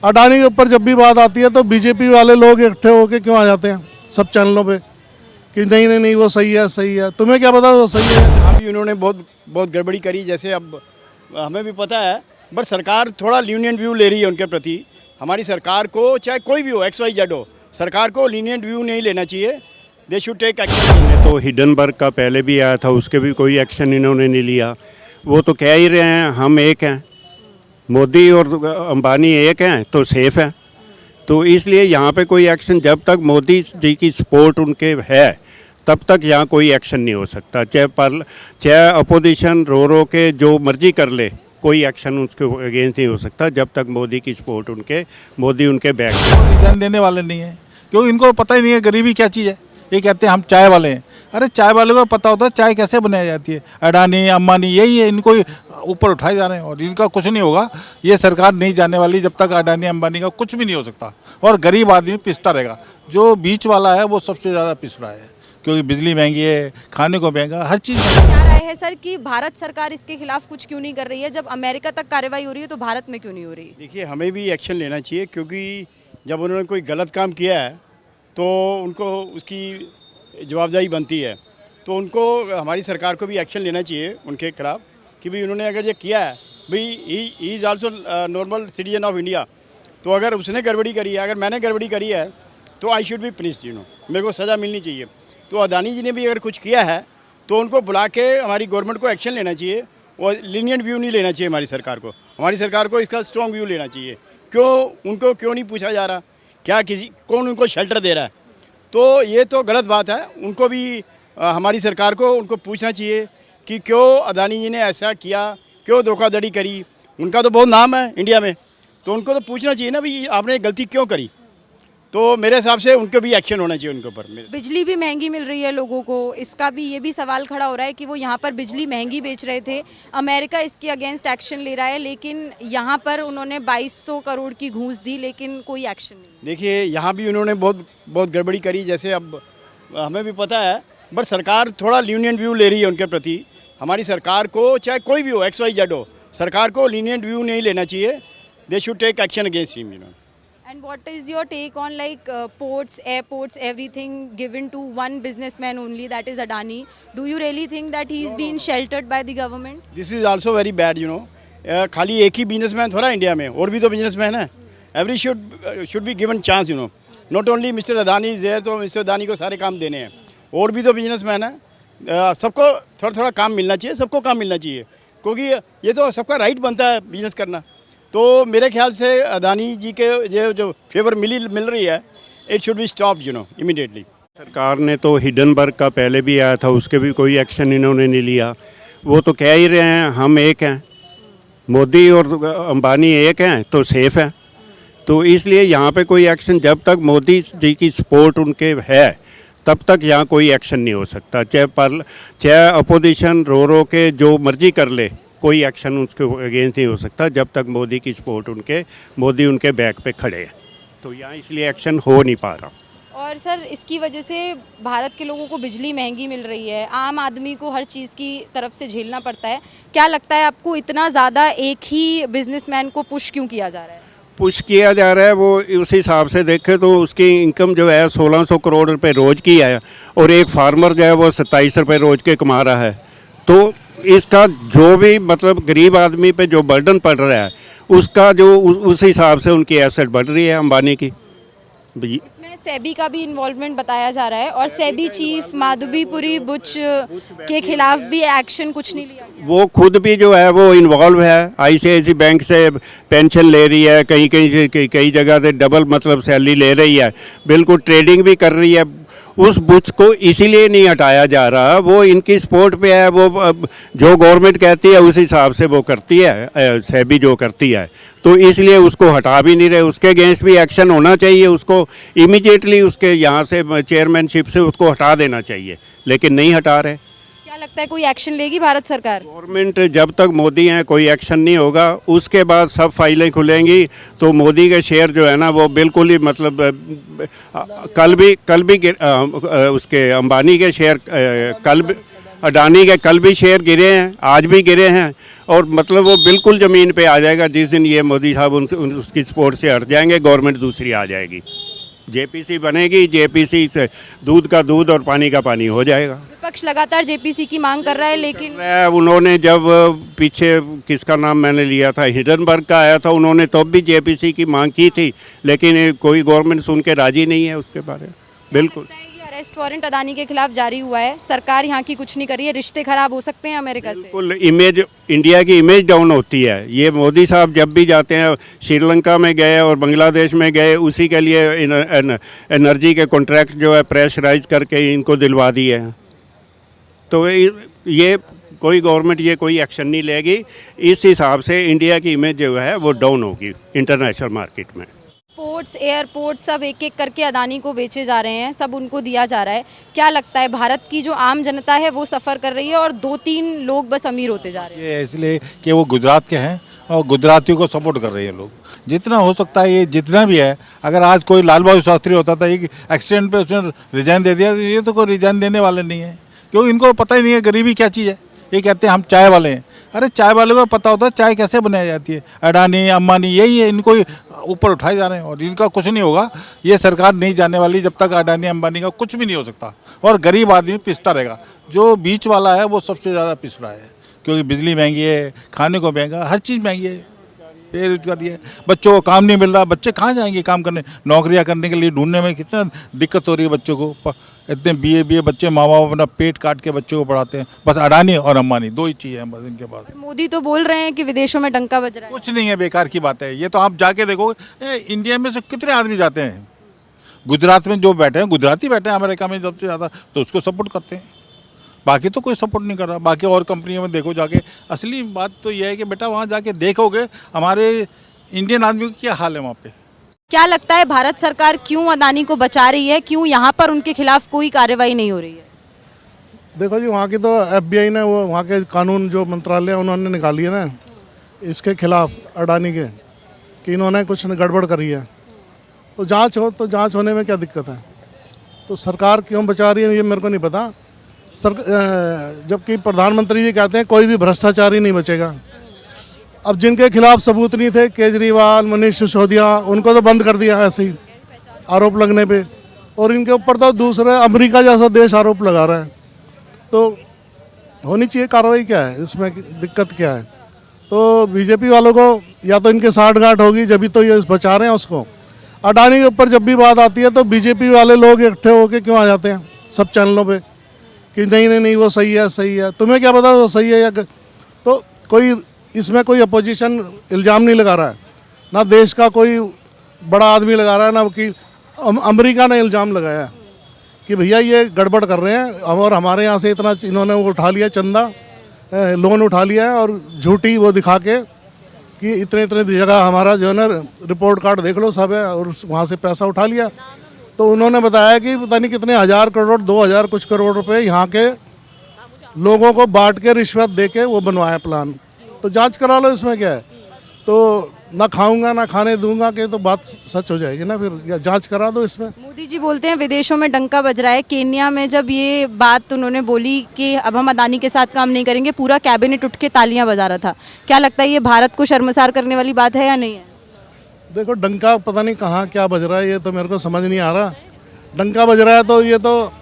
अडानी के ऊपर जब भी बात आती है तो बीजेपी वाले लोग इकट्ठे होके क्यों आ जाते हैं सब चैनलों पे कि नहीं नहीं नहीं वो सही है। तुम्हें क्या पता वो सही है? अभी उन्होंने बहुत गड़बड़ी करी, जैसे अब हमें भी पता है, बट सरकार थोड़ा लीनियंट व्यू ले रही है उनके प्रति। हमारी सरकार को चाहे कोई भी हो, XYZ हो, सरकार को लीनियंट व्यू नहीं लेना चाहिए। They should take action. तो हिडनबर्ग का पहले भी आया था, उसके भी कोई एक्शन इन्होंने नहीं लिया। वो तो कह ही रहे हैं हम एक हैं, मोदी और अंबानी एक हैं तो सेफ है। तो इसलिए यहाँ पे कोई एक्शन, जब तक मोदी जी की सपोर्ट उनके है तब तक यहाँ कोई एक्शन नहीं हो सकता। चाहे अपोजिशन रो के जो मर्जी कर ले, कोई एक्शन उसके अगेंस्ट नहीं हो सकता जब तक मोदी की सपोर्ट मोदी उनके बैक। ध्यान देने वाले नहीं है, क्योंकि इनको पता ही नहीं है गरीबी क्या चीज़ है। ये कहते हैं हम चाय वाले हैं, अरे चाय वाले को पता होता है चाय कैसे बनाई जाती है। अडानी अंबानी यही है, इनको ऊपर उठाए जा रहे हैं और इनका कुछ नहीं होगा। ये सरकार नहीं जाने वाली जब तक अडानी अंबानी का कुछ भी नहीं हो सकता, और गरीब आदमी पिसता रहेगा। जो बीच वाला है वो सबसे ज़्यादा पिस रहा है, क्योंकि बिजली महंगी है, खाने को महंगा, हर चीज़। क्या राय है सर कि भारत सरकार इसके खिलाफ कुछ क्यों नहीं कर रही है? जब अमेरिका तक कार्रवाई हो रही है तो भारत में क्यों नहीं हो रही? देखिए, हमें भी एक्शन लेना चाहिए, क्योंकि जब उन्होंने कोई गलत काम किया है तो उनको उसकी जवाबदेही बनती है। तो उनको, हमारी सरकार को भी एक्शन लेना चाहिए उनके खिलाफ कि भाई उन्होंने अगर ये किया है, भाई he is also normal citizen of India. तो अगर उसने गड़बड़ी करी है, अगर मैंने गड़बड़ी करी है, तो आई शुड बी पनिश्ड, मेरे को सज़ा मिलनी चाहिए। तो अडानी जी ने भी अगर कुछ किया है तो उनको बुला के हमारी गवर्नमेंट को एक्शन लेना चाहिए, और लीनियंट व्यू नहीं लेना चाहिए हमारी सरकार को। हमारी सरकार को इसका स्ट्रॉन्ग व्यू लेना चाहिए। उनको क्यों नहीं पूछा जा रहा, क्या कौन उनको शेल्टर दे रहा है? तो ये तो गलत बात है। उनको भी, हमारी सरकार को उनको पूछना चाहिए कि क्यों अडानी जी ने ऐसा किया, क्यों धोखाधड़ी करी। उनका तो बहुत नाम है इंडिया में, तो उनको तो पूछना चाहिए ना भाई आपने गलती क्यों करी। तो मेरे हिसाब से उनको भी एक्शन होना चाहिए उनके ऊपर। बिजली भी महंगी मिल रही है लोगों को, इसका भी ये भी सवाल खड़ा हो रहा है कि वो यहाँ पर बिजली महंगी बेच रहे थे। अमेरिका इसके अगेंस्ट एक्शन ले रहा है, लेकिन यहाँ पर उन्होंने 2200 करोड़ की घूस दी, लेकिन कोई एक्शन नहीं। देखिए, यहाँ भी उन्होंने बहुत गड़बड़ी करी, जैसे अब हमें भी पता है, बट सरकार थोड़ा लीनियंट व्यू ले रही है उनके प्रति। हमारी सरकार को चाहे कोई भी हो, XYZ हो, सरकार को लीनियंट व्यू नहीं लेना चाहिए। They should take action against him, And what is your take on like ports, airports, everything given to one businessman only, that is Adani? Do you really think that he is being sheltered by the government? This is also very bad, खाली एक ही businessman थोड़ा India में, और भी तो businessman है। Every should be given chance, not only mister Adani is there, तो mister Adani को सारे काम देने हैं, और भी तो बिजनेसमैन है। सबको थोड़ा थोड़ा काम मिलना चाहिए, सबको काम मिलना चाहिए, क्योंकि ये तो सबका राइट बनता है बिजनेस करना। तो मेरे ख्याल से अडानी जी के जो फेवर मिल रही है, it should be stopped immediately. सरकार ने तो हिडनबर्ग का पहले भी आया था, उसके भी कोई एक्शन इन्होंने नहीं लिया। वो तो कह ही रहे हैं हम एक हैं, मोदी और अंबानी एक हैं तो सेफ है। तो इसलिए यहाँ पे कोई एक्शन, जब तक मोदी जी की सपोर्ट उनके है तब तक यहाँ कोई एक्शन नहीं हो सकता। चाहे अपोजिशन रो के जो मर्जी कर ले, कोई एक्शन उसके अगेंस्ट नहीं हो सकता जब तक मोदी की सपोर्ट मोदी उनके बैक पे खड़े हैं। तो यहाँ इसलिए एक्शन हो नहीं पा रहा। और सर, इसकी वजह से भारत के लोगों को बिजली महंगी मिल रही है, आम आदमी को हर चीज़ की तरफ से झेलना पड़ता है। क्या लगता है आपको, इतना ज़्यादा एक ही बिजनेसमैन को पुश क्यों किया जा रहा है? पुश किया जा रहा है, वो उस हिसाब से देखे तो उसकी इनकम जो है 1600 करोड़ रुपए रोज़ की है, और एक फार्मर जो है वो 27 रुपये रोज़ के कमा रहा है। तो इसका जो भी मतलब गरीब आदमी पे जो बर्डन पड़ रहा है, उसका जो उस हिसाब से उनकी एसेट बढ़ रही है अंबानी की। इसमें सेबी का भी इन्वॉल्वमेंट बताया जा रहा है, और सेबी चीफ माधवीपुरी बुच के खिलाफ भी एक्शन कुछ नहीं लिया गया। वो खुद भी जो है वो इन्वॉल्व है, ICICI बैंक से पेंशन ले रही है, कई जगह से डबल मतलब सैलरी ले रही है, बिल्कुल ट्रेडिंग भी कर रही है। उस बुच को इसीलिए नहीं हटाया जा रहा, वो इनकी सपोर्ट पे है। वो जो गवर्नमेंट कहती है उस हिसाब से वो करती है, सेबी जो करती है, तो इसलिए उसको हटा भी नहीं रहे। उसके अगेंस्ट भी एक्शन होना चाहिए, उसको इमीडिएटली उसके यहाँ से चेयरमैनशिप से उसको हटा देना चाहिए, लेकिन नहीं हटा रहे। क्या लगता है कोई एक्शन लेगी भारत सरकार? गवर्नमेंट जब तक मोदी हैं कोई एक्शन नहीं होगा, उसके बाद सब फाइलें खुलेंगी तो मोदी के शेयर जो है ना वो बिल्कुल ही मतलब कल भी उसके अंबानी के शेयर कल भी अडानी के कल भी शेयर गिरे हैं, आज भी गिरे हैं, और मतलब वो बिल्कुल ज़मीन पे आ जाएगा जिस दिन ये मोदी साहब उसकी सपोर्ट से हट जाएंगे, गवर्नमेंट दूसरी आ जाएगी, जेपीसी बनेगी, जेपीसी से दूध का दूध और पानी का पानी हो जाएगा। विपक्ष लगातार जेपीसी की मांग कर रहा है, लेकिन उन्होंने जब पीछे किसका नाम मैंने लिया था, हिडनबर्ग का आया था, उन्होंने तब भी जेपीसी की मांग की थी, लेकिन कोई गवर्नमेंट सुन के राजी नहीं है उसके बारे में। बिल्कुल अरेस्ट वारंट अदानी के खिलाफ जारी हुआ है, सरकार यहाँ की कुछ नहीं कर रही है, रिश्ते खराब हो सकते हैं अमेरिका से। बिल्कुल, इमेज इंडिया की इमेज डाउन होती है। ये मोदी साहब जब भी जाते हैं, श्रीलंका में गए और बांग्लादेश में गए, उसी के लिए एनर्जी के कॉन्ट्रैक्ट जो है प्रेशराइज करके इनको दिलवा दिए हैं। तो ये कोई गवर्नमेंट ये कोई एक्शन नहीं लेगी, इस हिसाब से इंडिया की इमेज जो है वो डाउन होगी इंटरनेशनल मार्केट में। पोर्ट्स, एयरपोर्ट सब एक एक करके अदानी को बेचे जा रहे हैं, सब उनको दिया जा रहा है। क्या लगता है भारत की जो आम जनता है वो सफ़र कर रही है और 2-3 लोग बस अमीर होते जा रहे हैं? ये इसलिए कि वो गुजरात के हैं और गुजरातियों को सपोर्ट कर रहे हैं लोग, जितना हो सकता है। ये जितना भी है, अगर आज कोई लाल बहादुर शास्त्री होता था, एक एक्सीडेंट पे उसने रिजाइन दे दिया, ये तो कोई रिजाइन देने वाले नहीं है, क्योंकि इनको पता ही नहीं है गरीबी क्या चीज़ है। ये कहते हैं हम चाय वाले हैं, अरे चाय वाले को पता होता है चाय कैसे बनाई जाती है। अडानी अंबानी यही है, इनको ऊपर उठाए जा रहे हैं और इनका कुछ नहीं होगा। ये सरकार नहीं जाने वाली जब तक अडानी अंबानी का कुछ भी नहीं हो सकता, और गरीब आदमी पिसता रहेगा। जो बीच वाला है वो सबसे ज़्यादा पिस रहा है, क्योंकि बिजली महंगी है, खाने को महंगा, हर चीज़ महंगी है, बेरोजगारी है, बच्चों को काम नहीं मिल रहा, बच्चे कहाँ जाएंगे काम करने, नौकरियाँ करने के लिए ढूंढने में कितना दिक्कत हो रही है बच्चों को। इतने बीए बच्चे, माँ बाप अपना पेट काट के बच्चों को पढ़ाते हैं। बस अडानी और अंबानी दो ही चीज़ हैं बस इनके पास। मोदी तो बोल रहे हैं कि विदेशों में डंका बज रहा है। कुछ नहीं है, बेकार की बात है ये तो। आप जाके देखो इंडिया में से कितने आदमी जाते हैं, गुजरात में जो बैठे हैं गुजराती बैठे हैं, अमेरिका में सबसे ज़्यादा, तो उसको सपोर्ट करते हैं। बाकी तो कोई सपोर्ट नहीं कर रहा। बाकी और कंपनियों में देखो जाके, असली बात तो यह है कि बेटा वहाँ जाके देखोगे हमारे इंडियन आदमियों की क्या हाल है वहाँ पे। क्या लगता है भारत सरकार क्यों अदानी को बचा रही है, क्यों यहाँ पर उनके खिलाफ कोई कार्रवाई नहीं हो रही है? देखो जी, वहाँ की तो FBI ने, वो वहाँ के कानून जो मंत्रालय उन्होंने निकाली है ना इसके खिलाफ अडानी के, कि इन्होंने कुछ गड़बड़ करी है, तो जांच हो, तो जांच होने में क्या दिक्कत है। तो सरकार क्यों बचा रही है ये मेरे को नहीं पता। जबकि प्रधानमंत्री जी कहते हैं कोई भी भ्रष्टाचारी नहीं बचेगा। अब जिनके खिलाफ सबूत नहीं थे, केजरीवाल, मनीष सिसोदिया, उनको तो बंद कर दिया ऐसे ही आरोप लगने पे, और इनके ऊपर तो दूसरे अमेरिका जैसा देश आरोप लगा रहा है। तो होनी चाहिए कार्रवाई, क्या है इसमें, दिक्कत क्या है। तो बीजेपी वालों को या तो इनके साठगांठ होगी, जब भी तो ये बचा रहे हैं उसको। अडानी के ऊपर जब भी बात आती है तो बीजेपी वाले लोग इकट्ठे होकर क्यों आ जाते हैं सब चैनलों पे कि नहीं नहीं नहीं वो सही है, सही है। तुम्हें क्या पता वो सही है या तो कोई इसमें कोई अपोजिशन इल्ज़ाम नहीं लगा रहा है, ना देश का कोई बड़ा आदमी लगा रहा है, ना कि अमेरिका ने इल्ज़ाम लगाया है कि भैया ये गड़बड़ कर रहे हैं, और हमारे यहाँ से इतना इन्होंने वो उठा लिया, चंदा लोन उठा लिया है, और झूठी वो दिखा के कि इतने इतने जगह हमारा जो है ना रिपोर्ट कार्ड देख लो सब है, और वहाँ से पैसा उठा लिया। तो उन्होंने बताया कि पता नहीं कितने 1000 करोड़ 2000 कुछ करोड़ रुपए यहाँ के लोगों को बांट के रिश्वत दे के वो बनवाया प्लान। तो जांच करा लो, इसमें क्या है। तो ना खाऊंगा ना खाने दूंगा कि तो बात सच हो जाएगी ना, फिर या जांच करा दो इसमें। मोदी जी बोलते हैं विदेशों में डंका बज रहा है। केन्या में जब ये बात उन्होंने बोली कि अब हम अदानी के साथ काम नहीं करेंगे, पूरा कैबिनेट उठ के तालियां बजा रहा था। क्या लगता है ये भारत को शर्मसार करने वाली बात है या नहीं है? देखो, डंका पता नहीं कहाँ क्या बज रहा है, ये तो मेरे को समझ नहीं आ रहा। डंका बज रहा है तो ये तो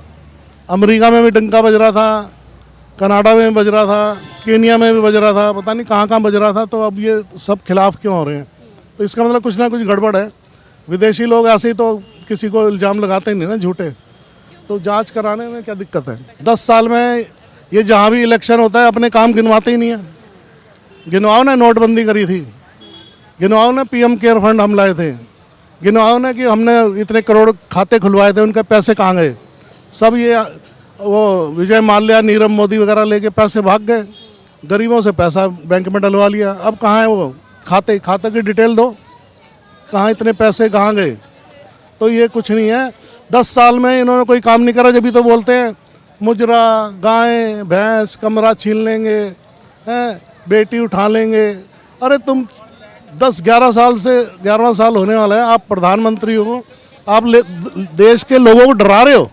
अमेरिका में भी डंका बज रहा था, कनाडा में भी बज रहा था, केन्या में भी बज रहा था, पता नहीं कहाँ कहाँ बज रहा था। तो अब ये सब खिलाफ क्यों हो रहे हैं? तो इसका मतलब कुछ ना कुछ गड़बड़ है। विदेशी लोग ऐसे ही तो किसी को इल्ज़ाम लगाते ही नहीं ना झूठे। तो जांच कराने में क्या दिक्कत है? 10 साल में ये जहाँ भी इलेक्शन होता है अपने काम गिनवाते ही नहीं है। गिनवाओ ने नोटबंदी करी थी, गिनवाओ ने PM केयर फंड हम लाए थे, गिनवाओ ने कि हमने इतने करोड़ खाते खुलवाए थे, उनके पैसे कहाँ गए? सब ये वो विजय माल्या, नीरव मोदी वगैरह लेके पैसे भाग गए, गरीबों से पैसा बैंक में डलवा लिया। अब कहाँ है वो खाते की डिटेल दो, कहाँ इतने पैसे कहाँ गए? तो ये कुछ नहीं है। 10 साल में इन्होंने कोई काम नहीं करा, जब भी तो बोलते हैं मुजरा, गाय भैंस, कमरा छीन लेंगे, हैं बेटी उठा लेंगे। अरे तुम 10-11 साल से 11वां साल होने वाला है, आप प्रधानमंत्री हो, आप देश के लोगों को डरा रहे हो।